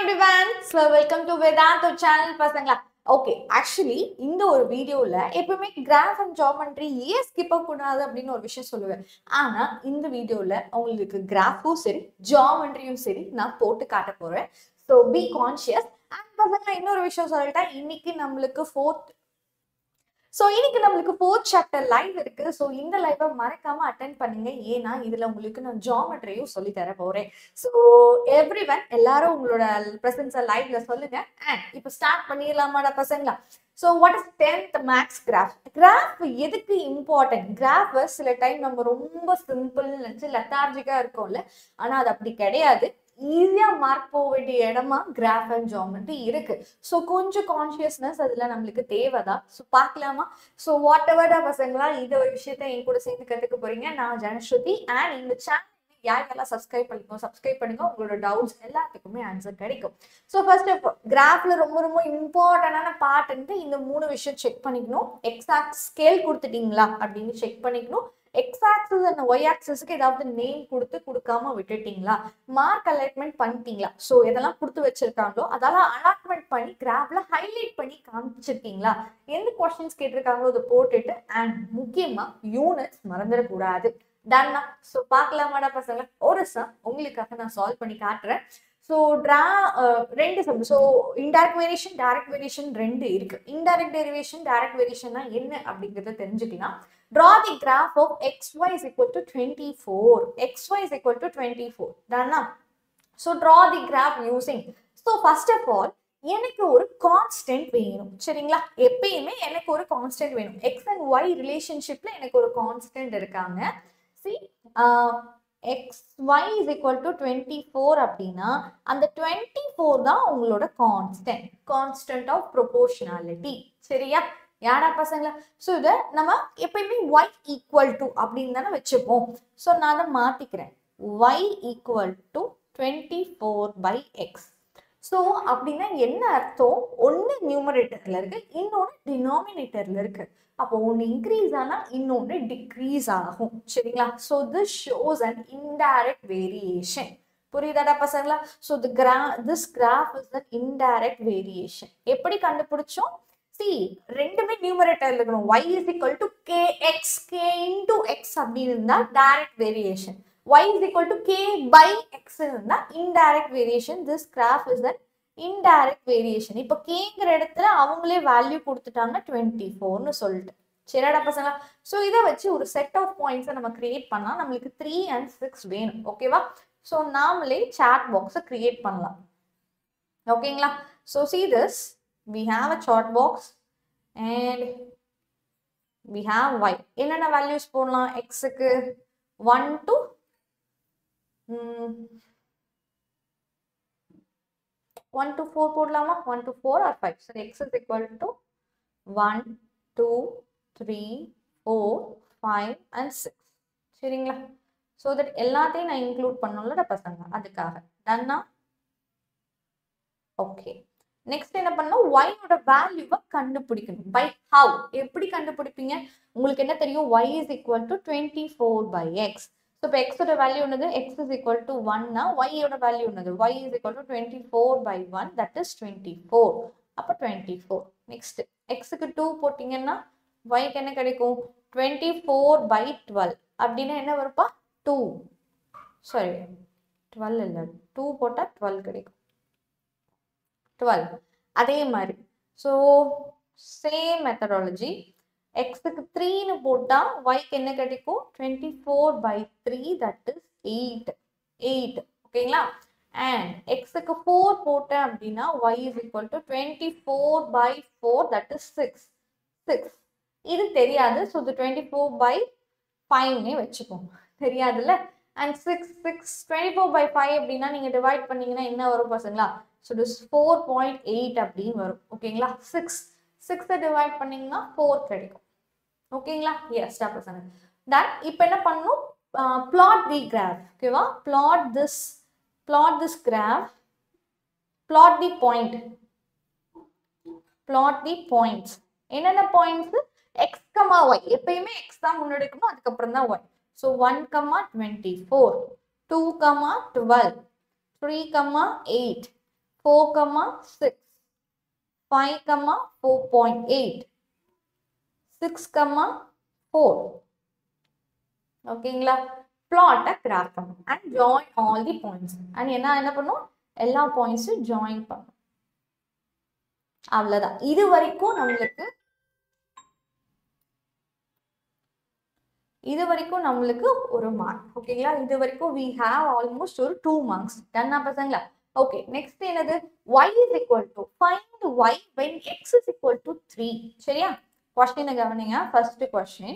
everyone. So welcome to Vedantu channel பசங்களா. Okay actually இந்த ஒரு வீடியோவில் எப்பவுமே கிராஃப் அண்ட் ஜாமெண்ட்ரி ஏன் ஸ்கிப் ஆகக்கூடாது அப்படின்னு ஒரு விஷயம் சொல்லுவேன். ஆனால் இந்த வீடியோவில் உங்களுக்கு கிராஃபும் சரி ஜாமெண்ட்ரியும் சரி நான் போட்டு காட்ட போகிறேன். So B conscious. அண்ட் பசங்களா இன்னொரு விஷயம் சொல்லிட்டேன், இன்னைக்கு நம்மளுக்கு ஃபோர்த் சாப்டர் லைவ் இருக்கு. ஸோ இந்த லைவை மறக்காம அட்டென்ட் பண்ணுங்க, ஏன்னா இதுல உங்களுக்கு நான் ஜாமெட்ரியும் சொல்லி தர போறேன். ஸோ எவ்ரி ஒன் எல்லாரும் உங்களோட ப்ரெசன்ஸை லைவ்ல சொல்லுங்க. அண்ட் இப்போ ஸ்டார்ட் பண்ணிடலாமாடா பசங்களா? So what is 10th maths graph? Graph எதுக்கு இம்பார்ட்டன்ட்? கிராஃப் சில டைம் நம்ம ரொம்ப சிம்பிள் நினச்சி லெத்தார்ஜிக்கா இருக்கும்ல, ஆனால் அது அப்படி கிடையாது. ஈஸியா மார்க் போக வேண்டிய இடமா கிராஃப் அண்ட் ஜாமெட்ரி இருக்கு. ஸோ கொஞ்சம் கான்சியஸ்னஸ் அதுல நம்மளுக்கு தேவைதான். ஸோ பார்க்கலாமா? ஸோ வாட் எவர்டா பசங்களா, இந்த ஒரு விஷயத்த என் கூட சேர்ந்து கத்துக்க போறீங்க. நான் ஜனஸ்ருதி. அண்ட் இந்த சேனல் யாருக்கெல்லாம் சப்ஸ்கிரைப் பண்ணுங்க, உங்களோட டவுட்ஸ் எல்லாத்துக்குமே ஆன்சர் கிடைக்கும். ஸோ ஃபர்ஸ்ட் ஆஃப் ஆல் கிராஃப்ல ரொம்ப ரொம்ப இம்பார்ட்டன்டான பார்ட் இந்த 3 விஷயம் செக் பண்ணிக்கணும். எக்ஸாக்ட் ஸ்கேல் கொடுத்துட்டீங்களா அப்படின்னு செக் பண்ணிக்கணும். எக்ஸ் ஆக்சிஸ் அண்ட் ஒய் ஆக்சிஸ்க்கு ஏதாவது நேம் கொடுக்காம விட்டுட்டீங்களா? மார்க் அலைட்மெண்ட் பண்ணிட்டீங்களா? ஸோ எதெல்லாம் கொடுத்து வச்சிருக்காங்களோ அதெல்லாம் அலாட்மெண்ட் பண்ணி கிராஃப்ல ஹைலைட் பண்ணி காமிச்சிருக்கீங்களா? எந்த கொஸ்டின்ஸ் கேட்டிருக்காங்களோ அதை போட்டுட்டு, அண்ட் முக்கியமா யூனிட்ஸ் மறந்துடக்கூடாது. டன்னா? ஸோ பார்க்கலாமாடா பசங்க? ஒரு சம் உங்களுக்காக நான் சால்வ் பண்ணி காட்டுறேன். ஸோ ரெண்டு sum. So indirect variation, direct variation ரெண்டு இருக்கு. இன்டைரக்ட் டெரிவேஷன், டைரக்ட் வேரியேஷன்னா என்ன அப்படிங்கிறத தெரிஞ்சுக்கலாம். Draw the graph of xy is equal to 24. xy is equal to 24. Done? So draw the graph using. So first of all, எனக்கு ஒரு constant வேணும். சரிங்களா? எப்பயுமே எனக்கு ஒரு கான்ஸ்டன்ட் வேணும். எக்ஸ் அண்ட் ஒய் ரிலேஷன்ஷிப்ல எனக்கு ஒரு கான்ஸ்டன்ட் இருக்காங்க. See, xy is equal to 24 அப்படின்னா அந்த 24 தான் உங்களோட கான்ஸ்டன்ட் ஆஃப் ப்ரொபோர்ஷனாலிட்டி. சரியா? யாரா பசங்களா? ஸோ இதை நம்ம எப்பயுமே y ஈக்குவல் டு அப்படின்னு தானே வச்சுப்போம். ஸோ நான் அதை மாத்திக்கிறேன். y equal to 24/x. So அப்படின்னா என்ன அர்த்தம்? ஒன்று நியூமரேட்டர்ல இருக்கு, இன்னொன்று டினாமினேட்டர்ல இருக்கு. அப்போ ஒன்று இன்க்ரீஸ் ஆனா இன்னொன்று டிக்ரீஸ் ஆகும். சரிங்களா? So this shows an indirect variation. புரியுதாடா பசங்களா? So this graph is an indirect variation. எப்படி கண்டுபிடிச்சோம்? See, ரெண்டுமே நியூமரேட்டர்ல இருக்கணும். y is equal to kx, k into x அப்படின்னு இருந்தா direct variation. y is equal to k by x இருந்தா indirect variation. This graph is an indirect variation. இப்போ kங்கிற இடத்துல அவங்களே வேல்யூ கொடுத்துட்டாங்க 24ன்னு சொல்லிட்டு. சரிடா பசங்களா? ஸோ இதை வச்சு ஒரு செட் ஆஃப் பாயிண்ட்ஸை நம்ம கிரியேட் பண்ணா நம்மளுக்கு 3 and 6 வேணும். ஓகேவா? ஸோ நாமளே சாட் பாக்ஸை கிரியேட் பண்ணலாம். ஓகேங்களா? So see this. We have a chart box and we have y. என்னென்ன values போடலாம்? x க்கு 1 to 4 போடலாமா? 1 to 4 or 5. So x is equal to 1, 2, 3, 4, 5 and 6. சரிங்களா? so that எல்லாத்தையும் நான் இன்க்ளூட் பண்ணணும்ல பசங்க, அதுக்காக. டன்னா? ஓகே. நெக்ஸ்ட் என்ன பண்ணணும்? y ஓட வேல்யூவை கண்டுபிடிக்கணும். By how? எப்படி கண்டுபிடிப்பீங்க? உங்களுக்கு என்ன தெரியும்? y is equal to 24/x. So இப்போ x ஓட வேல்யூ என்னது? x is equal to 1னா y ஓட வேல்யூ என்னது? y is equal to 24/1, that is 24. அப்போ 24. நெக்ஸ்ட் x-க்கு 2 போட்டிங்கன்னா y-க்கு என்ன கிடைக்கும்? 24/12 அப்படின்னா என்ன வருப்பா? 2. சாரி 12 இல்லை, 2 போட்டால் 12 கிடைக்கும். 12. அதே மாதிரி ஸோ சேம் மெத்தடாலஜி. எக்ஸுக்கு 3ன்னு போட்டால் ஒய்க்கு என்ன கிடைக்கும்? 24/3, தட் இஸ் 8. ஓகேங்களா? அண்ட் எக்ஸுக்கு 4 போட்டேன் அப்படின்னா y is equal to 24/4, that is 6. இது தெரியாது. ஸோ இது 24/5னே வச்சுப்போம். தெரியாதுல்ல? அண்ட் 24/5 அப்படின்னா நீங்கள் டிவைட் பண்ணீங்கன்னா என்ன வரும் பசங்களா? ஸோ this 4.8 அப்படின்னு வரும். ஓகேங்களா? 6 டிவைட் பண்ணீங்கன்னா 4 கிடைக்கும். ஓகேங்களா? எஸ் பசங்க. டன். இப்போ என்ன பண்ணணும்? plot the graph. ஓகேவா? plot this graph. plot the points. என்னென்ன பாயிண்ட்ஸ்? x, y. எப்பயுமே x தான் முன்னாடி இருக்கணும், அதுக்கப்புறம் தான் y. ஸோ 1, 24, 2, 12, 3, 8, 4, 6, 5, 4.8, 6, 4. ஓகேங்களா? plot a graph and join all the points. and என்ன பண்ணும்? எல்லா பாயிண்ட்ஸும் ஜாயின் பண்ணும். அவ்வளவுதான். இது வரைக்கும் நம்மளுக்கு ஒரு மார்க். ஓகேங்களா? இது வரைக்கும் we have almost ஒரு 2 marks. டன்னா பசங்களா? ஓகே, நெக்ஸ்ட் என்னது? y is equal to find y when x is equal to 3. சரியா? क्वेश्चन கவனிங்க. ஃபர்ஸ்ட் क्वेश्चन,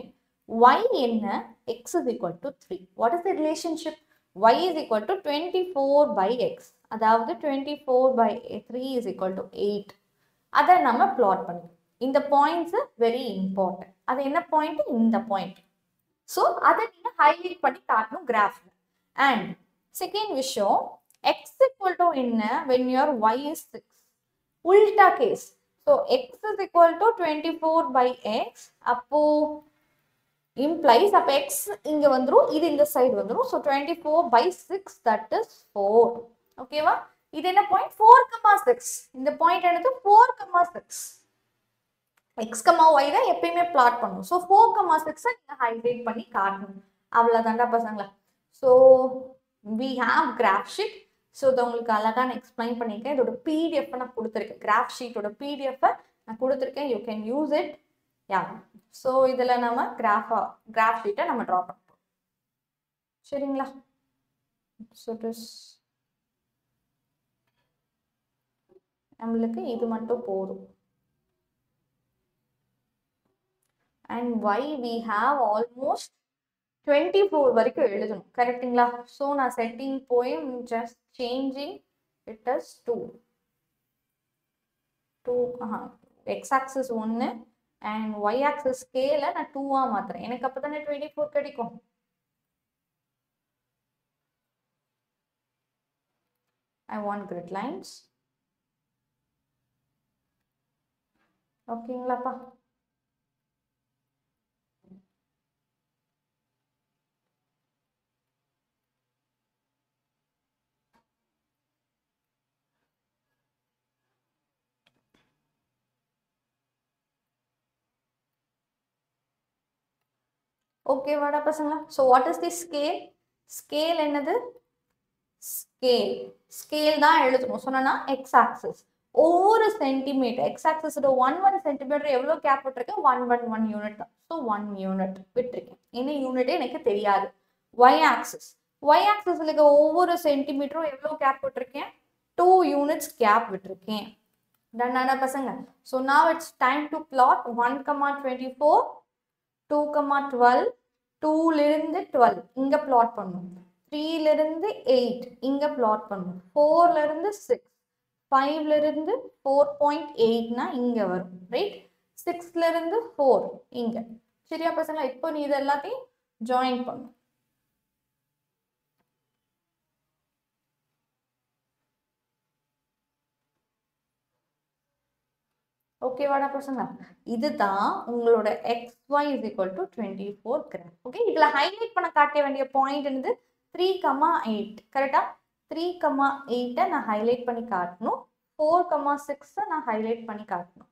y என்ன? x is equal to 3. what is the relationship? y is equal to 24 by x. அதாவது 24 by 3 is equal to 8. அதை நம்ம plot பண்ணுவோம். இந்த points very important. அது என்ன பாயிண்ட்? இந்த பாயிண்ட். ஸோ அதை நீங்க ஹைலைட் பண்ணி காட்டணும் கிராஃப்ல. அண்ட் செகண்ட் விஷயம், x equal to என்ன? when your y is 6. உல்டா case. So x is equal to 24 by x. அப்போ implies அப்போ x இங்க வந்துரும், இது இந்த சைடு வந்துரும். So 24 by 6, that is 4. ஓகேவா? இது என்ன பாயிண்ட்? 4,6. இந்த பாயிண்ட் என்னது? 4,6. x, y தான் எப்பயுமே பிளாட் பண்ணும். ஸோ 4,6 நீங்க ஹைலைட் பண்ணி காட்டணும். அவ்வளவுதான்டா பசங்களா. So we have graph sheet. So இதை உங்களுக்கு அழகா நான் எக்ஸ்பிளைன் பண்ணியிருக்கேன். இதோட பிடிஎஃப் நான் கொடுத்துருக்கேன். கிராஃப் ஷீட்டோட பிடிஎஃப் நான் கொடுத்துருக்கேன். You can use it. Yeah. So இதுல நம்ம கிராஃப் ஷீட்டை நம்ம ட்ரா பண்ணுறோம். சரிங்களா? ஸோ நம்மளுக்கு இது மட்டும் போதும். and y we have almost 24 வரைக்கும் எழுதணும். கரெக்ட்டுங்களா? ஸோ நான் செட்டிங் போய் just changing it as 2. x axis 1 and y axis scale நான் 2 மாத்துறேன். எனக்கு அப்பதானே 24 கிடைக்கும். I want grid lines. ஓகேங்களாப்பா? ஓகே வாடா பசங்களா. So what is the scale? Scale என்னது? ஸ்கேல் தான் எழுதணும். சொன்னா எக்ஸ் ஆக்சிஸ் ஒவ்வொரு சென்டிமீட்டர், எக்ஸ் ஆக்சிஸோட 1 சென்டிமீட்டர் எவ்வளோ கேப் விட்டுருக்கேன்? 1 யூனிட் தான். ஸோ 1 யூனிட் விட்டுருக்கேன். என்ன யூனிட்டே எனக்கு தெரியாது. ஒய் ஆக்சிஸ் இருக்க ஒவ்வொரு சென்டிமீட்டரும் எவ்வளோ கேப் விட்டுருக்கேன்? 2 யூனிட்ஸ் கேப் விட்டுருக்கேன். டன்னாடா பசங்க. So now it's time to plot 1,24, 2,12, 2லிருந்து 12 இங்க பிளாட் பண்ணும். 3லிருந்து 8 இங்க பிளாட் பண்ணும். 4லிருந்து 6, 5லிருந்து 4.8னா இங்க வரும். ரைட்? 6லிருந்து 4 இங்க. சரியா பசங்க? இப்போ நீ இது எல்லாத்தையும் ஜாயின் பண்ணு. ஓகேவாடா பசங்க? இதுதான் உங்களோட xy is equal to 24 graph. Okay, இதுல ஹைலைட் பண்ண காட்ட வேண்டிய பாயிண்ட் என்னது? 3,8. கரெக்டா? 3,8 நான் ஹைலைட் பண்ணி காட்டணும். 4,6 நான் ஹைலைட் பண்ணி காட்டணும்.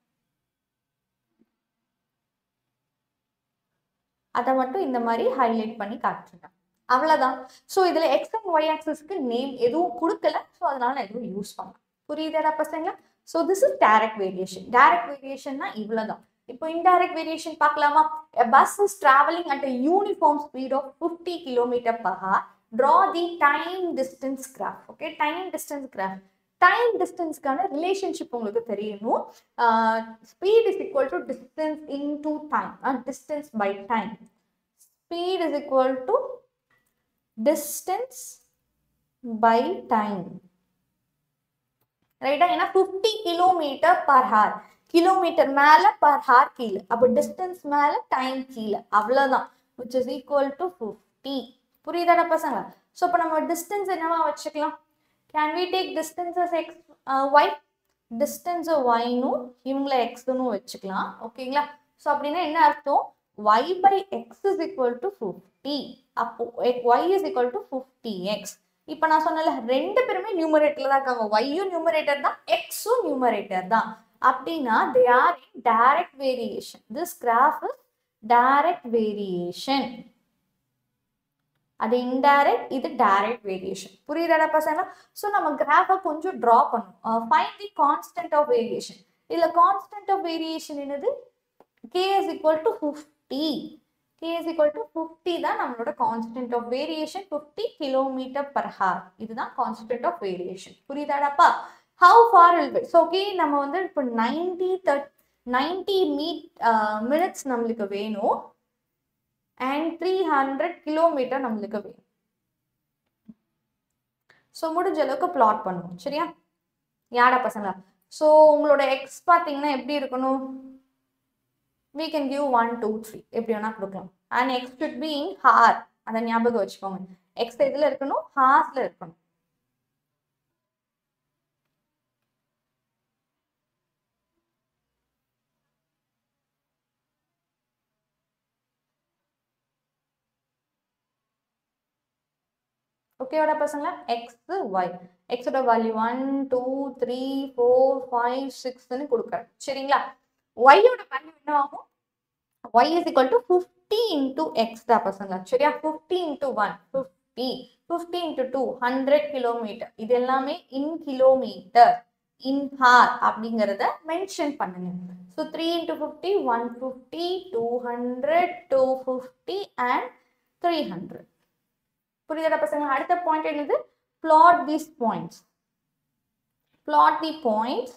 அதை மட்டும் இந்த மாதிரி ஹைலைட் பண்ணி காட்டுறேன். அவ்வளவுதான். ஸோ இதுல எக்ஸ் அண்ட் ஒய் ஆக்சிஸ்க்கு நேம் எதுவும் கொடுக்கல. ஸோ அதனால நான் எதுவும் யூஸ் பண்ணேன். புரியுதாடா பசங்க? So this is direct variation. Direct வேரியேஷன்னா இவ்வளவுதான். இப்போ இன்டைரக்ட் வேரியேஷன் பார்க்கலாமா? A bus is traveling at a uniform speed of 50 km/h. Draw the time distance graph. Okay, time distance graph. Time டிஸ்டன்ஸ்க்கான ரிலேஷன்ஷிப் உங்களுக்கு தெரியணும். Speed is equal to distance into time. Distance by time. Speed is equal to distance by time. ரைட்டா? ஏன்னா 50 km/h. Kilometre மேல per hour கீழே. அப்போ distance மேல time கீழே. அவ்வளவுதான். which is equal to 50. புரியுதாடா பசங்க? ஸோ இப்போ நம்ம டிஸ்டன்ஸ் என்னவா வச்சுக்கலாம்? Can we take distance as x, y? Distance y னு இவங்கள x னு வச்சுக்கலாம். ஓகேங்களா? ஸோ அப்படின்னா என்ன அர்த்தம்? y by x is equal to 50. அப்போ y is equal to 50x. இப்போ நான் சொன்னல ரெண்டு பேருமே நியூமரேட்டர்ல தான் இருக்காங்க. ஒய்யும் நியூமரேட்டர் தான், எக்ஸும் நியூமரேட்டர் தான். அப்படின்னா they are in direct variation. This graph is direct variation. அது இன்டைரக்ட், இது டைரக்ட் வேரியேஷன். புரியுதாடா பசங்களா? ஸோ நம்ம கிராஃபை கொஞ்சம் ட்ரா பண்ணும். Find the constant of variation. இதில் கான்ஸ்டன்ட் ஆஃப் வேரியேஷன் என்னது? k is equal to 50. k is equal to 50 தான் நம்மளோட கான்ஸ்டன்ட் ஆஃப் வேரியேஷன். 50 km/h. இதுதான் கான்ஸ்டன்ட் ஆஃப் வேரியேஷன். புரியுதாடாப்பா? How far will be? So okay, நம்ம வந்து இப்போ 90 மினிட்ஸ் நம்மளுக்கு வேணும் and 300 கிலோமீட்டர் நம்மளுக்கு வேணும். ஸோ முடிஞ்ச அளவுக்கு பிளாட் பண்ணுவோம். சரியா? யாடா பசங்களா? ஸோ உங்களோட எக்ஸ் பார்த்தீங்கன்னா எப்படி இருக்கணும்? we can give 1 2 3 எப்படி வேணா கொடுக்கலாம். and x should be in hour. அதை ஞாபகம் வச்சுக்கோங்க. எக்ஸ் எதுல இருக்கணும்? ஹார்ஸ்ல இருக்கணும். ஓகேவாடா பசங்களா? எக்ஸ் ஒய், எக்ஸோட வேல்யூ 1 2 3 4 5 6ன்னு கொடுக்குறேன். சரிங்களா? ஒய்யோட வேல்யூ என்ன ஆகும்? y is equal to 50 into x தான் பசங்களா. சரியா? 50 into 1 50, 50 into 2 100 கிலோமீட்டர். இது எல்லாமே இன் கிலோமீட்டர், இன் ஹார் அப்படிங்கிறத மென்ஷன் பண்ணுங்க. So 3 into 50 150, 200, 250 and 300. புரியுதா பசங்க? அடுத்த பாயிண்ட் என்னது? plot these points. plot the points.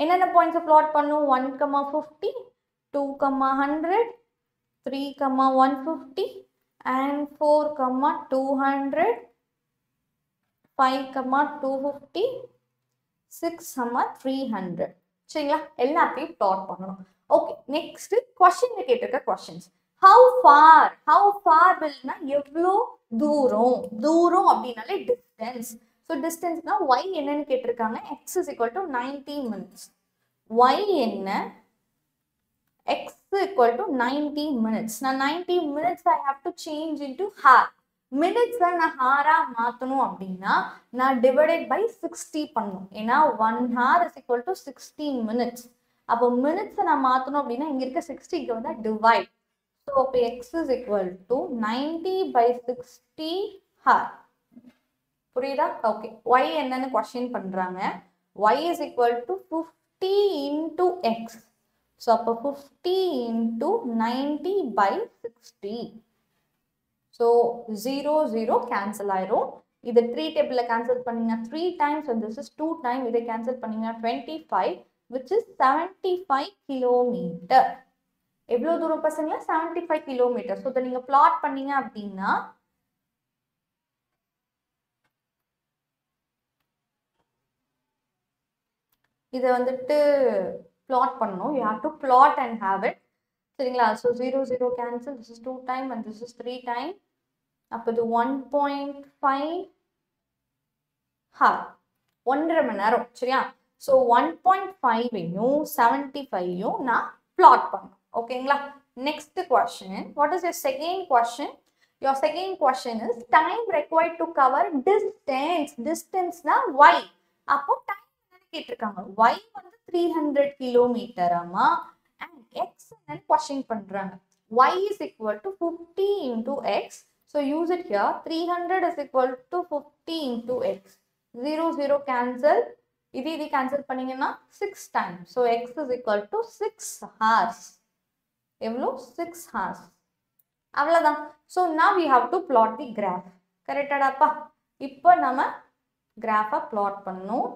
என்னென்ன பாயிண்ட்ஸ் plot பண்ணும்? 1, 50, 2, 100, 3, 150 and 4, 200, 5, 250, 6, 300. சரிங்களா? எல்லாத்தையும் plot பண்ணணும். ஓகே, நெக்ஸ்ட் क्वेश्चन கேட்டிருக்க क्वेश्चंस. how far willனா எவ்வளோ தூரம். தூரம் அப்படினாலே distance. so distanceனா y என்னன்னு கேட்டிருக்காங்க. x is equal to 90 minutes. y என்ன? x equal to 90 minutes. நான் 90 minutes I have to change into hour. minutes நான் ஹாரா மாத்தணும் அப்படின்னா நான் divided by 60 பண்ணணும். ஏன்னா 1 hour is equal to 60 minutes. அப்போ minutes நான் மாத்தணும் அப்படின்னா இங்க இருக்க 60க்கு வந்து divide. So x is equal to 90 by 60 hour. புரியுதா? ஓகே, y என்னன்னு क्वेश्चन பண்றாங்க. y is equal to 50 into x. So அப்போ 50 into 90 by 60. So 0 0 cancel ஆயிரும். இது 3 டேபிள்ல கேன்சல் பண்ணீங்கன்னா 3 times and this is 2 times. இதை கேன்சல் பண்ணீங்கன்னா 25, which is 75 kilometer. எவ்வளவு தூரம் பசங்களா? 75 கிலோமீட்டர். ஸோ இதை நீங்க பிளாட் பண்ணீங்க அப்படின்னா இதை வந்துட்டு பிளாட் பண்ணணும். You have to plot and have it. சரிங்களா? So 0 0 cancel. This is 2 time and this is 3 time. அப்போ இது 1.5 ஹார், 1.5 மணி நேரம். சரியா? ஸோ 1.5ஐயும் 75ஐயும் நான் பிளாட் பண்ணணும். ஓகேங்களா? Next question. What is your second question? Your second question is time required to cover distance. Distance na y. அப்போ time என்னன்னு கேட்டிருக்காங்க. y வந்து 300 கிலோமீட்டர் ஆமா. and x என்னன்னு question பண்றாங்க. y is equal to 50 into x. So use it here. 300 is equal to 50 into x. 0 0 cancel. இது cancel பண்ணீங்கன்னா 6 times. So x is equal to 6 hours. எவ்வளோ? 6 hours. அவ்வளோதான். So now we have to plot the graph. கரெக்டாடாப்பா? இப்போ நம்ம கிராஃபை plot பண்ணணும்.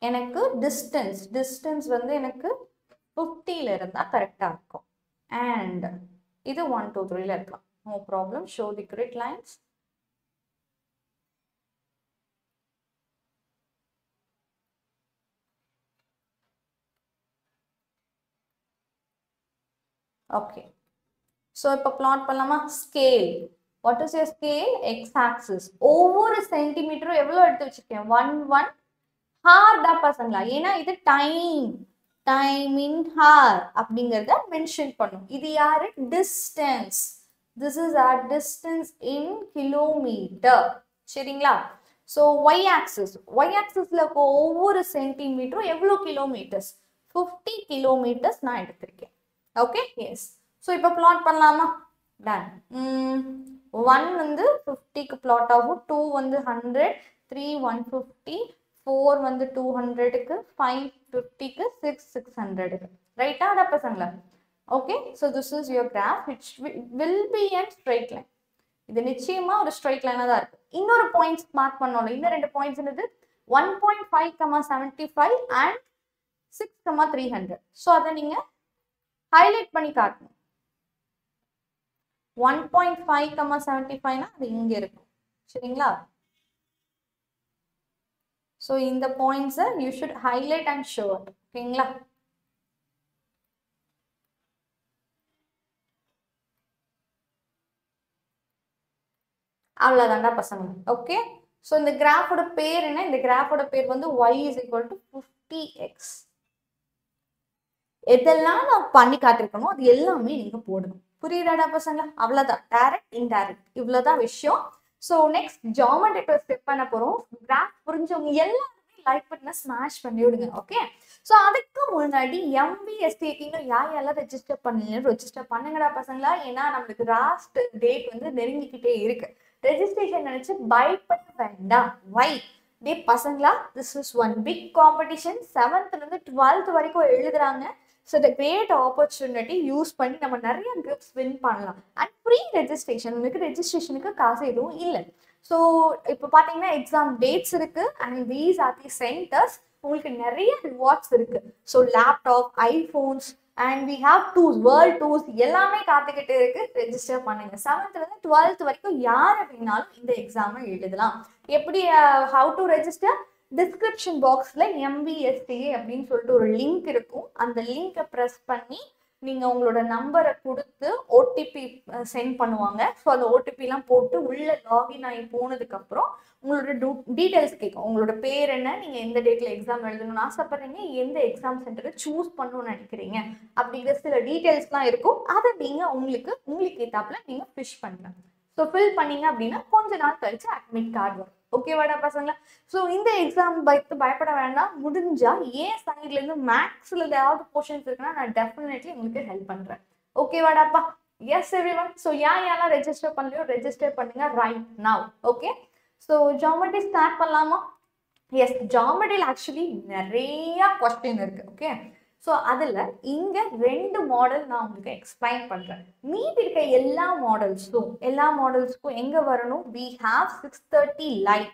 எனக்கு distance வந்து எனக்கு 50ல இருந்தால் கரெக்டாக இருக்கும். அண்ட் இது 1 2 3ல இருக்கலாம். No problem. Show the grid lines. Okay, so இப்போ பிளாட் பண்ணலாமா? Scale. What is your scale? X axis. ஒவ்வொரு சென்டிமீட்டரும் எவ்வளோ எடுத்து வச்சிருக்கேன்? 1 1 ஹார் தான் பசங்களா. ஏன்னா இது டைம். டைம் இன் ஹார் அப்படிங்கிறத மென்ஷன் பண்ணும். இது யாரு? Distance. This is R distance in kilometre. சரிங்களா? ஸோ ஒய் ஆக்சிஸ், ஒய் ஆக்சிஸ்ல ஒவ்வொரு சென்டிமீட்டரும் எவ்வளோ கிலோமீட்டர்ஸ்? 50 கிலோமீட்டர்ஸ் நான் எடுத்திருக்கேன். Okay, yes. ஸோ இப்போ பிளாட் பண்ணலாமா? டன். 1 வந்து 50க்கு பிளாட் ஆகும், 2 வந்து 100, 3 150, 4 வந்து 200க்கு, 5 50க்கு, 6 600க்கு. ரைட்டா அட பசங்களா? Okay, so this is your graph which will be a straight line. இது நிச்சயமா ஒரு ஸ்ட்ரைட் லைனா தான் இருக்கு. இன்னொரு பாயிண்ட்ஸ் மார்க் பண்ணோம்ல, இன்னும் 2 பாயிண்ட்ஸ் என்னது? 1.5,75 and 6,300. ஸோ அதை நீங்க ஹைலைட் பண்ணி காட்டணும். 1.5,75னா அது இங்க இருக்கும். சரிங்களா? ஸோ இந்த பாயிண்ட்ஸை you should highlight and show. ஓகேங்களா? அவ்வளோதாண்டா பசங்க. ஓகே, ஸோ இந்த கிராஃபோட பேர் என்ன? இந்த கிராஃபோட பேர் வந்து y is equal to 50x. எதெல்லாம் நான் பண்ணி காட்டிருக்கணும் அது எல்லாமே நீங்க போடணும். புரியுதாடா பசங்க? அவ்வளோதான், டைரக்ட் இன்டைரக்ட் இவ்வளோதான் விஷயம். ஸோ நெக்ஸ்ட் ஜியோமெட்ரி ஸ்டெப் பண்ண போறோம். கிராஃப் புரிஞ்சவங்க எல்லாருமே லைக் பட்டனை ஸ்மாஷ் பண்ணி விடுங்க. ஓகே, ஸோ அதுக்கு முன்னாடி MVSTக்கு யாரெல்லாம் ரெஜிஸ்டர் பண்ணீங்க ரெஜிஸ்டர் பண்ணுங்கடா பசங்களா. ஏன்னா நம்மளுக்கு லாஸ்ட் டேட் வந்து நெருங்கிக்கிட்டே இருக்கு. ரெஜிஸ்ட்ரேஷன் நினைச்சு பயப்பட வேண்டாம். வை டே பசங்களா, this is one big competition. 7th இருந்து 12th வரைக்கும் எழுதுறாங்க. So the great opportunity use பண்ணி நம்ம நிறைய கிரிப்ஸ் வின் பண்ணலாம். அண்ட் ஃப்ரீ ரெஜிஸ்ட்ரேஷன், உங்களுக்கு ரெஜிஸ்ட்ரேஷனுக்கு காசு எதுவும் இல்லை. ஸோ இப்போ பார்த்தீங்கன்னா எக்ஸாம் டேட்ஸ் இருக்கு and these are the centres. உங்களுக்கு நிறைய ரிவார்ட்ஸ் இருக்கு. So laptop, iPhones and we have tours, world tours எல்லாமே காத்துக்கிட்டு இருக்கு. ரெஜிஸ்டர் பண்ணுங்க. 7th இருந்து 12th வரைக்கும் யார் அப்படின்னாலும் இந்த எக்ஸாமை எழுதலாம். எப்படி ஹவு டு ரெஜிஸ்டர்? டிஸ்கிரிப்ஷன் பாக்ஸ்ல MVSTA அப்படின்னு சொல்லிட்டு ஒரு லிங்க் இருக்கும். அந்த லிங்கை ப்ரெஸ் பண்ணி நீங்க உங்களோட நம்பரை கொடுத்து OTP சென்ட் பண்ணுவாங்க. ஸோ அந்த OTPலாம் போட்டு உள்ள லாகின் ஆகி போனதுக்கு அப்புறம் உங்களோட டீடைல்ஸ் கேட்கும். உங்களோட பேர் என்ன, நீங்க எந்த டேட்ல எக்ஸாம் எழுதணும்னு ஆசைப்படுறீங்க, எந்த எக்ஸாம் சென்டரை சூஸ் பண்ணணும்னு நினைக்கிறீங்க அப்படிங்கிற சில டீடைல்ஸ்லாம் இருக்கும். அதை நீங்க உங்களுக்கு ஏத்தாப்புல நீங்க ஃபிஷ் பண்ணலாம். ஸோ ஃபில் பண்ணீங்க அப்படின்னா கொஞ்ச நாள் கழிச்சு அட்மிட் கார்டு வரும். ஓகேவாடா பசங்களா? ஸோ இந்த எக்ஸாம் பயப்பட வேண்டாம். முடிஞ்சா ஏன் சைட்ல இருந்து மேக்ஸ்ல ஏதாவது போர்ஷன்ஸ் இருக்குன்னா நான் டெஃபினெட்லி உங்களுக்கு ஹெல்ப் பண்றேன். ஓகேவாடாப்பா? Yes everyone. ஸோ யாரெல்லாம் ரெஜிஸ்டர் பண்ணலையோ ரெஜிஸ்டர் பண்ணுங்க right now. Okay, so geometry start பண்ணலாமா? எஸ், ஜியோமெட்ரியில் ஆக்சுவலி நிறைய கொஸ்டின் இருக்கு. ஓகே, ஸோ அதில் இங்கே 2 மாடல் நான் உங்களுக்கு எக்ஸ்பிளைன் பண்ணுறேன். மீதி இருக்க எல்லா மாடல்ஸ்க்கும் எங்கே வரணும்? we have 6:30 live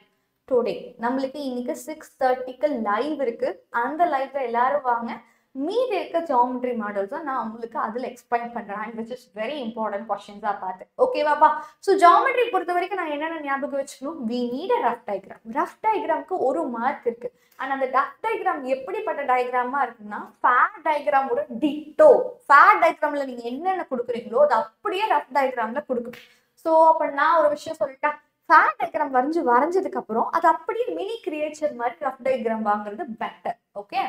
today. நம்மளுக்கு இன்னைக்கு 6:30க்கு லைவ் இருக்கு. அந்த லைவ்ல எல்லாரும் வாங்க. மீதி இருக்க ஜியோமெட்ரி மாடல்ஸ் நான் உங்களுக்கு அதில் எக்ஸ்பிளைன் பண்ணுறேன், விச் இஸ் வெரி இம்பார்ட்டன்ட் கொஸ்டின்ஸாக பார்த்து. ஓகேவாப்பா? ஸோ ஜியோமெட்ரி பொறுத்த வரைக்கும் நான் என்னென்ன ஞாபகம் வச்சுக்கணும்? we need a rough diagram. Rough டயக்ராமுக்கு 1 மார்க் இருக்கு. ஆனால் அந்த ரஃப் டயக்ராம் எப்படிப்பட்ட டயக்ராமா இருக்குன்னா ஃபேர் டயக்ராமோட டிட்டோ. ஃபேர் டயக்ராம்ல நீங்க என்னென்ன கொடுக்குறீங்களோ அது அப்படியே ரஃப் டயக்ராம்ல கொடுக்கணும். ஸோ அப்போ நான் ஒரு விஷயம் சொல்லிட்டேன், ஃபேர் டயக்ராம் வரைஞ்சதுக்கு அப்புறம் அது அப்படியே மினி கிரியேச்சர் மாதிரி ரஃப் டயக்ராம் வாங்குறது better. Okay,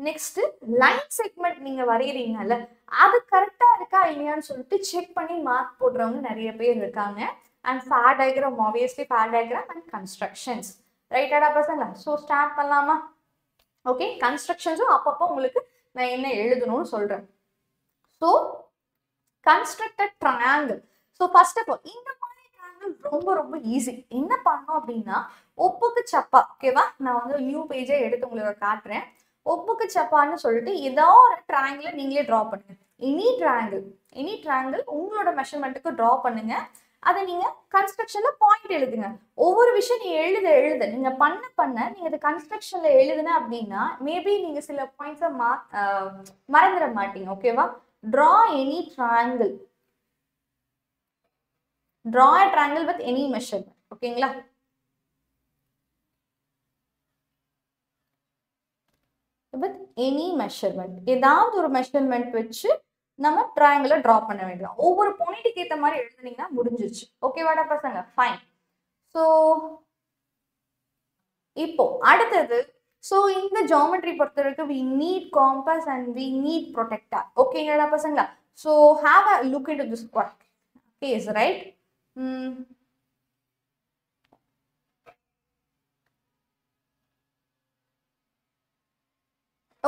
next line segment நீங்க வரையறீங்கல்ல, அது கரெக்டா இருக்கா இல்லையான்னு சொல்லிட்டு செக் பண்ணி மார்க் போடுறவங்க நிறைய பேர் இருக்காங்க. And fair diagram, obviously fair diagram and constructions. ரைட்டாடா பசங்களா? ஸோ ஸ்டார்ட் பண்ணலாமா? ஓகே, கன்ஸ்ட்ரக்ஷன்ஸும் அப்பப்போ உங்களுக்கு நான் என்ன எழுதணும்னு சொல்றேன். So constructed triangle. So first of all இந்த மாதிரி ட்ரையாங்கிள் ரொம்ப ரொம்ப ஈஸி. என்ன பண்ணணும் அப்படின்னா ஒப்புக்கு சப்பா. ஓகேவா? நான் வந்து நியூ பேஜை எடுத்து உங்களுக்கு காட்டுறேன். ஒப்புக்கு சப்பான்னு சொல்லிட்டு ஏதோ ஒரு ட்ரையாங்கிளை நீங்களே ட்ரா பண்ணுங்க. எனி ட்ரையாங்கிள் உங்களோட மெஷர்மெண்ட்டுக்கு ட்ரா பண்ணுங்க. அதை நீங்க கன்ஸ்ட்ரக்ஷன்ல பாயிண்ட் எழுதுங்க. ஒவ்வொரு விஷயம் நீங்க எழுத நீங்க பண்ண நீங்க அதை கன்ஸ்ட்ரக்ஷன்ல எழுதுன அப்படின்னா மேபி நீங்க சில பாயிண்ட்ஸை மறந்துட மாட்டீங்க. ஓகேவா? Draw any triangle. Draw a triangle with any measurement. ஓகேங்களா? with any measurement, ஏதாவது ஒரு மெஷர்மெண்ட் வச்சு நம்ம ட்ரையாங்கிளை ட்ரா பண்ண வேண்டியது. ஒவ்வொரு பாயிண்ட்டுக்கு ஏற்ற மாதிரி எழுதுனீங்கன்னா முடிஞ்சிச்சு. ஓகேவாடா பசங்க? ஃபைன். ஸோ இப்போ அடுத்தது ஸோ இந்த ஜாமெட்ரி பொறுத்த வரைக்கும் we need compass and we need protector. ஓகேங்களா பசங்களா? So have a look into this case, right?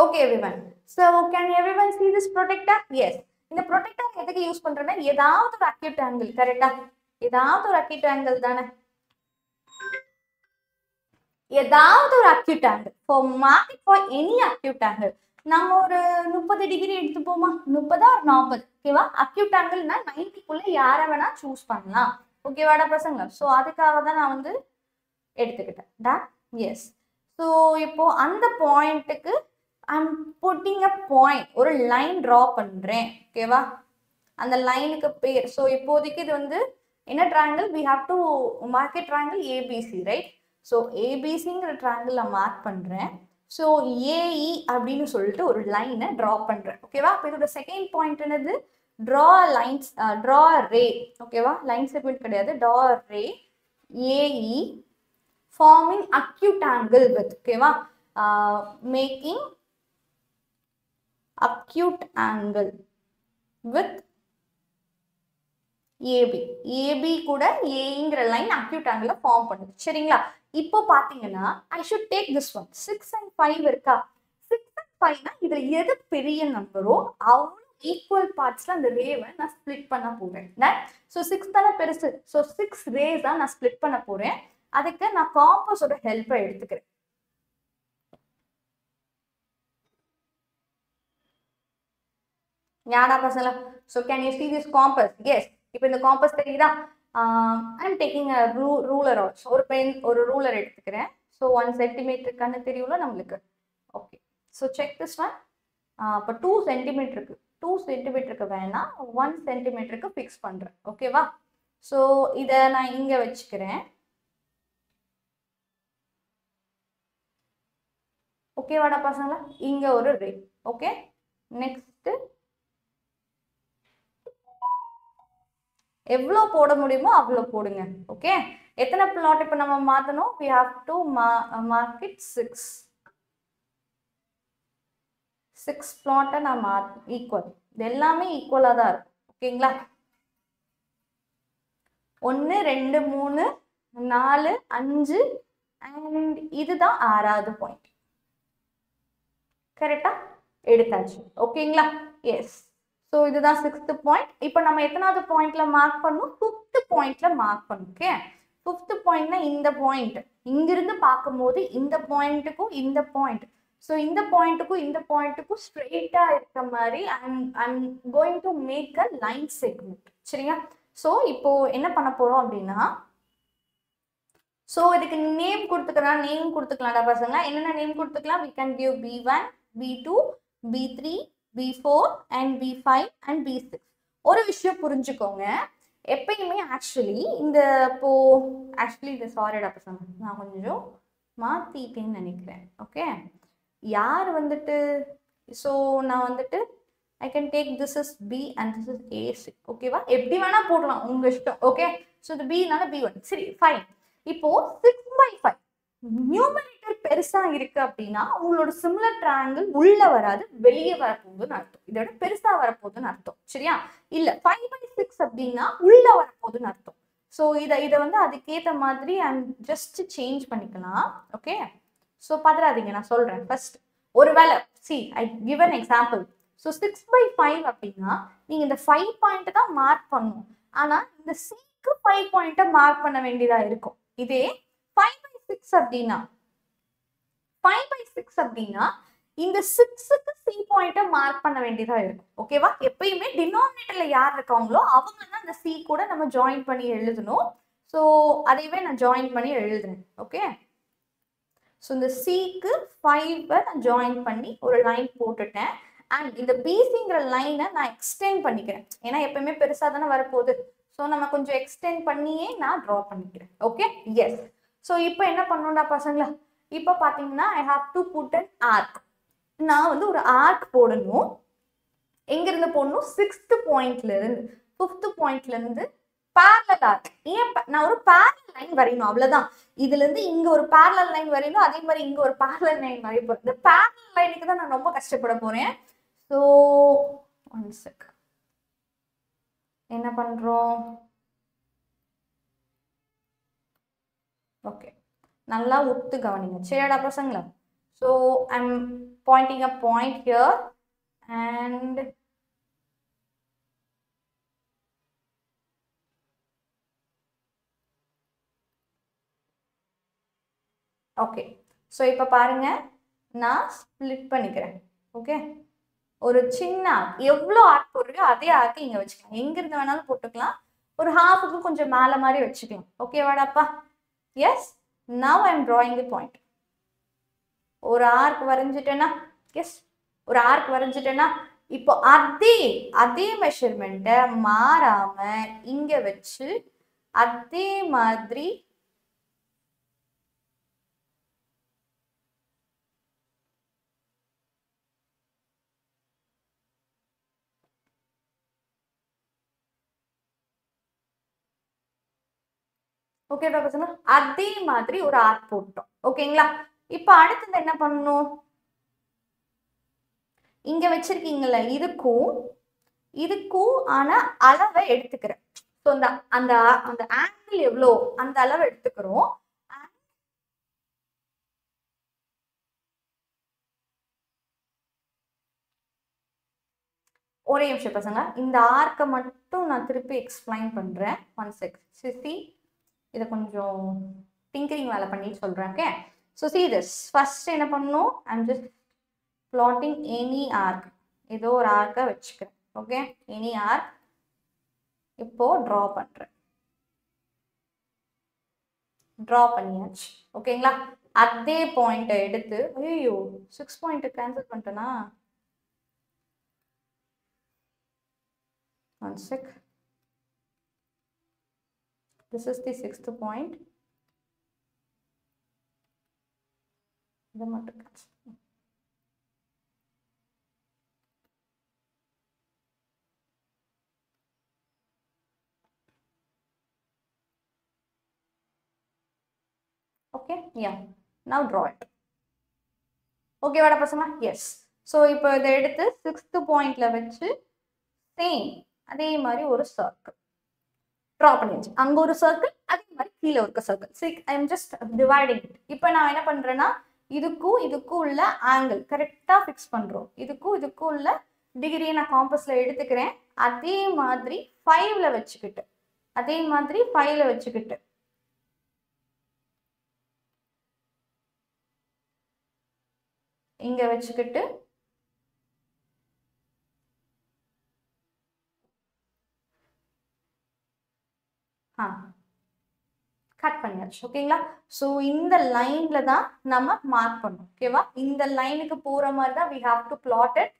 Okay everyone. So can everyone see this protector? Yes. இந்த protector எதுக்கு யூஸ் பண்றேன்னா ஏதாவது ஒரு acute angle, கரெக்ட்டா? ஏதாவது ஒரு acute angle தானே? ஏதாவது ஒரு acute angle. For marking for any acute angle. நம்ம ஒரு 30 டிகிரி எடுத்துப்போமா? 30 or 40. ஓகேவா? acute angle-னா 90 குள்ள யாரை வேணா சூஸ் பண்ணலாம். ஓகேவாடா பசங்க? ஸோ அதுக்காக தான் நான் வந்து எடுத்துக்கிட்டேன். டா? எஸ். ஸோ இப்போ அந்த பாயிண்ட்டுக்கு I'm putting a point, ஒரு லைன் ட்ரா பண்றேன். ஓகேவா? அந்த லைனுக்கு பேர். ஸோ இப்போதைக்கு இது வந்து என்ன triangle? we have to mark a triangle ABC, right? So ஏபிசிங்கிற ட்ரையாங்கிள் நான் மார்க் பண்றேன். ஸோ ஏஇ அப்படின்னு சொல்லிட்டு ஒரு லைனை ட்ரா பண்றேன். ஓகேவா? இப்போ இதோட செகண்ட் பாயிண்ட் என்னது? Draw lines, draw ray. ஓகேவா? லைன் செக்மெண்ட் கிடையாது, draw ray AE forming acute angle with, ஓகேவா? making acute angle with AB. AB கூட Aங்கிற லைன் acute angle ஃபார்ம் பண்ணுது. சரிங்களா? இப்போ பாத்தீங்கன்னா I should take this one. 6 and 5 இருக்கா? 6 and 5னா இதுல எது பெரிய நம்பரோ அவ்வளோ ஈக்குவல் பார்ட்ஸ்ல அந்த ரேவை நான் ஸ்பிளிட் பண்ண போறேன். ஸோ 6 தானே பெருசு. ஸோ 6 ரேஸ் தான் நான் ஸ்பிளிட் பண்ண போறேன். அதுக்கு நான் காம்பஸோட ஹெல்ப்பை எடுத்துக்கிறேன். யாரா பசங்களா? So can you see this compass? Yes. இப்போ இந்த காம்பஸ் தெரியுதா? I am taking a ruler also. ஒரு பென், ஒரு ரூலர் எடுத்துக்கிறேன். ஸோ 1 சென்டிமீட்டருக்கான தெரியும்ல நம்மளுக்கு. Okay. So check this one. இப்போ 2 சென்டிமீட்டருக்கு 2 சென்டிமீட்டருக்கு வேணாம் 1 சென்டிமீட்டருக்கு ஃபிக்ஸ் பண்ணுறேன். ஓகேவா? ஸோ இதை நான் இங்கே வச்சுக்கிறேன். ஓகேவாடா பசங்களா? இங்கே ஒரு ரே. ஓகே. நெக்ஸ்ட்டு எவ்வளோ போட முடியுமோ அவ்வளோ போடுங்க. ஓகே. எத்தனை பிளாட் இப்போ நம்ம மாற்றணும்? we have to mark it 6. 6 பிளாட்டை நான் ஈக்குவல். இது எல்லாமே ஈக்குவலாக தான் இருக்கும். ஓகேங்களா? 1 2 3 4 5 அண்ட் இதுதான் 6வது பாயிண்ட். கரெக்டா? எடுத்தாச்சு. ஓகேங்களா? எஸ். ஸோ இதுதான் 6th பாயிண்ட். இப்போ நம்ம எத்தனாவது பாயிண்ட்ல மார்க் பண்ணணும்? 5th பாயிண்ட்ல மார்க் பண்ணும். ஓகே. 5th பாயிண்ட்னா இந்த பாயிண்ட். இங்கிருந்து பார்க்கும்போது இந்த பாயிண்ட்டுக்கும் இந்த பாயிண்ட், ஸோ இந்த பாயிண்ட்டுக்கும் இந்த பாயிண்ட்டுக்கும் ஸ்ட்ரெயிட்டா இருக்க மாதிரி I'm going to make a line segment. சரியா? ஸோ இப்போ என்ன பண்ண போறோம் அப்படின்னா, ஸோ இதுக்கு நேம் கொடுத்துக்கலாம்டா பசங்க. என்னென்ன நேம் கொடுத்துக்கலாம்? we can give B1, B2, B3, B4 and B5 and B6. ஒரு விஷயம் புரிஞ்சுக்கோங்க, எப்பயுமே ஆக்சுவலி இந்த இது சாரிடா பசங்க, நான் கொஞ்சம் மாத்திட்டேன்னு நினைக்கிறேன். ஓகே. யார் வந்துட்டு, ஸோ நான் வந்துட்டு I can take this is B and this is A6. ஓகேவா? எப்படி வேணா போடலாம், உங்க இஷ்டம். ஓகே. ஸோ இது B னால B1. சரி, ஃபைன். இப்போ 6/5 நியூமரேட்டர் பெருசா இருக்கு அப்படின்னா உங்களோட சிமிலர் ட்ரையாங்கிள் உள்ள வராது, வெளியே வரப்போகுதுன்னு அர்த்தம். இதோட பெருசா வரப்போகுதுன்னு அர்த்தம். சரியா? இல்ல 5/6 அப்படின்னா உள்ள வரப்போகுதுன்னு அர்த்தம். ஸோ இதை வந்து அதுக்கேற்ற மாதிரி ஜஸ்ட் சேஞ்ச் பண்ணிக்கலாம். ஓகே. ஸோ பதறாதீங்க, நான் சொல்றேன். ஃபர்ஸ்ட் ஒருவேளை I give an example. So 6/5 அப்படின்னா நீங்க இந்த 5 பாயிண்ட் தான் மார்க் பண்ணணும். ஆனா இந்த சிக்கு 5 பாயிண்ட்டை மார்க் பண்ண வேண்டியதா இருக்கும். இதே 5/6 அப்படின்னா 5/6 அப்படின்னா இந்த 6க்கு C பாயிண்ட்டை மார்க் பண்ண வேண்டியதா இருக்கும். ஓகேவா? எப்பயுமே டினாமினேட்டர்ல யார் இருக்காங்களோ அவங்க தான் அந்த C கூட நம்ம ஜாயின் பண்ணி எழுதணும். ஸோ அதையவே நான் ஜாயின் பண்ணி எழுதுறேன். ஓகே. ஸோ இந்த சிக்கு 5 நான் ஜாயின் பண்ணி ஒரு லைன் போட்டுட்டேன். அண்ட் இந்த பிசிங்கிற லைனை நான் எக்ஸ்டெண்ட் பண்ணிக்கிறேன். ஏன்னா எப்பயுமே பெருசாக தானே வரப்போகுது. ஸோ நம்ம கொஞ்சம் எக்ஸ்டெண்ட் பண்ணியே நான் ட்ரா பண்ணிக்கிறேன். ஓகே. எஸ். ஸோ இப்போ என்ன பண்ணணும்டா பசங்களா? இப்போ பார்த்தீங்கன்னா I have to put an arc. நான் வந்து ஒரு ஆர்க் போடணும். எங்கிருந்து போடணும்? 6th பாயிண்ட்ல இருந்து 5th பாயிண்ட்ல இருந்து parallel arc. ஏன் நான் ஒரு parallel line வரையணும் அவ்வளவுதான். இதுல இருந்து இங்க ஒரு parallel line வரையணும், அதே மாதிரி இங்க ஒரு parallel line வரைய போறேன். இந்த parallel லைனுக்கு தான் நான் ரொம்ப கஷ்டப்பட போறேன். So one sec. என்ன பண்றோம்? ஓகே, நல்லா உத்து கவனிங்க சரியாடா பசங்களா? So I'm pointing a point here and okay. So இப்போ பாருங்க, நான் ஸ்ப்ளிட் பண்ணிக்கிறேன். ஓகே, ஒரு சின்ன ஆர்க், எவ்வளோ ஆர்க் போடுறியோ அதே ஆர்க்கு இங்கே வச்சுக்கலாம். எங்கிருந்து வேணாலும் போட்டுக்கலாம். ஒரு ஹாஃபுக்கு கொஞ்சம் மேலே மாதிரி வச்சுக்கலாம். ஓகேவாடாப்பா? Yes, now I am drawing the point. ஒரு ஆர்க் வரைஞ்சிட்டேன்னா, எஸ், ஒரு ஆர்க் வரைஞ்சிட்டேன்னா இப்போ அதே மெஷர்மெண்ட்டை மாறாம இங்க வச்சு அதே மாதிரி ஓகேடா பசங்க, அதே மாதிரி ஒரு ஆர்க் போட்டோம். ஓகேங்களா? இப்போ அடுத்தது என்ன பண்ணணும்? இங்க வச்சிருக்கீங்கல்ல, இதுக்கும் ஆனா அளவை எடுத்துக்கிறேன். ஸோ அந்த ஆங்கிள் எவ்வளோ அந்த அளவை எடுத்துக்கிறோம். ஒரே நிமிஷம் பசங்க, இந்த ஆர்க்கை மட்டும் நான் திருப்பி எக்ஸ்பிளைன் பண்றேன். ஒன் செக் சிசி, இதை கொஞ்சம் டிங்கரிங் வேலை பண்ணிட்டு சொல்றேன். Okay, so see this. First என்ன பண்ணணும்? I'm just plotting any arc. ஏதோ ஒரு ஆர்க்கை வச்சுக்கிறேன். ஓகே, எனி ஆர்க் இப்போ ட்ரா பண்றேன். ட்ரா பண்ணியாச்சு. ஓகேங்களா? அதே பாயிண்ட்டை எடுத்து, ஐயோ 6 பாயிண்ட் கேன்சல் பண்ணிட்டேனா? One sec. This is the 6th point. Okay, yeah. Now draw it. Okay, vada pasanga? Yes. So இப்போ இதை எடுத்து 6th பாயிண்ட்ல வச்சு சேம் அதே மாதிரி ஒரு சர்க்கிள் ட்ரா பண்ணியாச்சு. அங்க ஒரு சர்க்கிள், அதே மாதிரி கீழே ஒரு சர்க்கிள். சரி, I am just dividing it. இப்போ நான் என்ன பண்றேன்னா, இதுக்கும் உள்ள ஆங்கிள் கரெக்டா ஃபிக்ஸ் பண்றோம். இதுக்கும் உள்ள டிகிரியை நான் காம்பஸ்ல எடுத்துக்கிறேன். அதே மாதிரி 5ல வச்சுக்கிட்டு இங்க வச்சுக்கிட்டு கட் பண்ணியாச்சு. ஓகேங்களா? ஸோ இந்த லைன்ல தான் நம்ம மார்க் பண்ணணும். ஓகேவா? இந்த லைனுக்கு போற மாதிரி தான் we have to plot it.